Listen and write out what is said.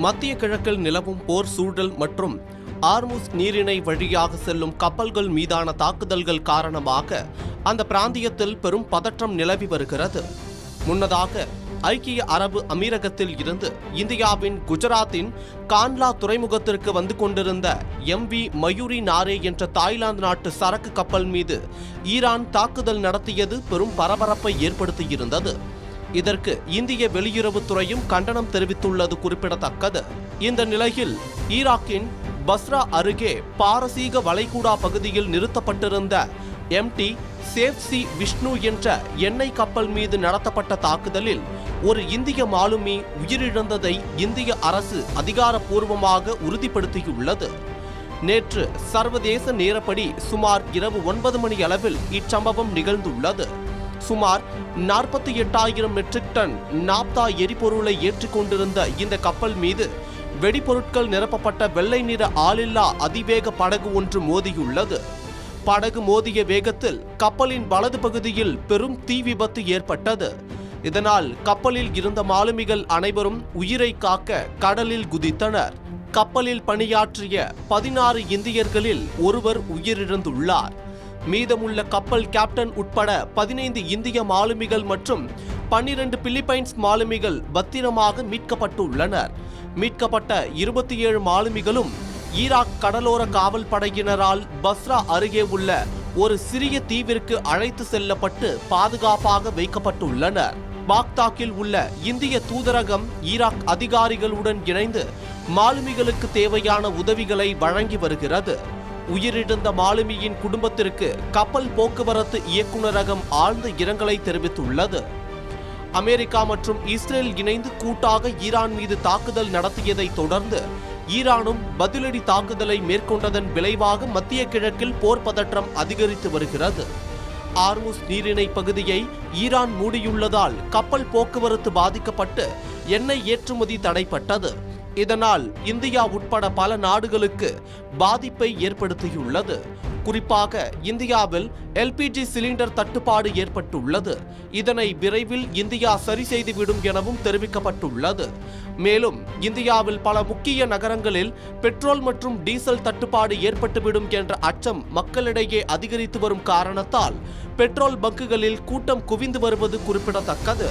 மத்திய கிழக்கில் நிலவும் போர் சூழல் மற்றும் ஆர்முஸ் நீரிணை வழியாக செல்லும் கப்பல்கள் மீதான தாக்குதல்கள் காரணமாக அந்த பிராந்தியத்தில் பெரும் பதற்றம் நிலவி வருகிறது. முன்னதாக ஐக்கிய அரபு அமீரகத்தில் இருந்து இந்தியாவின் குஜராத்தின் கான்லா துறைமுகத்திற்கு வந்து கொண்டிருந்த MV மயூரி நாரே என்ற தாய்லாந்து நாட்டு சரக்கு கப்பல் மீது ஈரான் தாக்குதல் நடத்தியது பெரும் பரபரப்பை ஏற்படுத்தியிருந்தது. இதற்கு இந்திய வெளியுறவுத்துறையும் கண்டனம் தெரிவித்துள்ளது குறிப்பிடத்தக்கது. இந்த நிலையில் ஈராக்கின் பஸ்ரா அருகே பாரசீக வளைகுடா பகுதியில் நிறுத்தப்பட்டிருந்த MT சேஃப்சி விஷ்ணு என்ற எண்ணெய் கப்பல் மீது நடத்தப்பட்ட தாக்குதலில் ஒரு இந்திய மாலுமி உயிரிழந்ததை இந்திய அரசு அதிகாரப்பூர்வமாக உறுதிப்படுத்தியுள்ளது. நேற்று சர்வதேச நேரப்படி சுமார் இரவு 9 மணி அளவில் இச்சம்பவம் நிகழ்ந்துள்ளது. சுமார் 48,000 மெட்ரிக் டன் நாப்தா எரிபொருளை ஏற்றிக் கொண்டிருந்த இந்த கப்பல் மீது வெடிபொருட்கள் நிரப்பப்பட்ட வெள்ளை நிற ஆளில்லா அதிவேக படகு ஒன்று மோதியுள்ளது. படகு மோதிய வேகத்தில் கப்பலின் வலது பகுதியில் பெரும் தீ விபத்து ஏற்பட்டது. இதனால் கப்பலில் இருந்த மாலுமிகள் அனைவரும் உயிரை காக்க கடலில் குதித்தனர். கப்பலில் பணியாற்றிய 16 இந்தியர்களில் ஒருவர் உயிரிழந்துள்ளார். மீதமுள்ள கப்பல் கேப்டன் உட்பட 15 இந்திய மாலுமிகள் மற்றும் 12 பிலிப்பைன்ஸ் மாலுமிகள் பத்திரமாக மீட்கப்பட்டுள்ளனர். மீட்கப்பட்ட 27 மாலுமிகளும் ஈராக் கடலோர காவல் படையினரால் பஸ்ரா அருகே உள்ள ஒரு சிறிய தீவிற்கு அழைத்து செல்லப்பட்டு பாதுகாப்பாக வைக்கப்பட்டுள்ளனர். பாக்தாக்கில் உள்ள இந்திய தூதரகம் ஈராக் அதிகாரிகளுடன் இணைந்து மாலுமிகளுக்கு தேவையான உதவிகளை வழங்கி வருகிறது. உயிரிழந்த மாலுமியின் குடும்பத்திற்கு கப்பல் போக்குவரத்து இயக்குநரகம் ஆழ்ந்த இரங்கலை தெரிவித்துள்ளது. அமெரிக்கா மற்றும் இஸ்ரேல் இணைந்து கூட்டாக ஈரான் மீது தாக்குதல் நடத்தியதை தொடர்ந்து ஈரானும் பதிலடி தாக்குதலை மேற்கொண்டதன் விளைவாக மத்திய கிழக்கில் போர் பதற்றம் அதிகரித்து வருகிறது. ஆர்முஸ் நீரிணை பகுதியை ஈரான் மூடியுள்ளதால் கப்பல் போக்குவரத்து பாதிக்கப்பட்டு எண்ணெய் ஏற்றுமதி தடைப்பட்டது. இதனால் இந்தியா உட்பட பல நாடுகளுக்கு பாதிப்பை ஏற்படுத்தியுள்ளது. குறிப்பாக இந்தியாவில் LPG சிலிண்டர் தட்டுப்பாடு ஏற்பட்டுள்ளது. இதனை விரைவில் இந்தியா சரி செய்துவிடும் எனவும் தெரிவிக்கப்பட்டுள்ளது. மேலும் இந்தியாவில் பல முக்கிய நகரங்களில் பெட்ரோல் மற்றும் டீசல் தட்டுப்பாடு ஏற்பட்டுவிடும் என்ற அச்சம் மக்களிடையே அதிகரித்து வரும் காரணத்தால் பெட்ரோல் பங்குகளில் கூட்டம் குவிந்து வருவது குறிப்பிடத்தக்கது.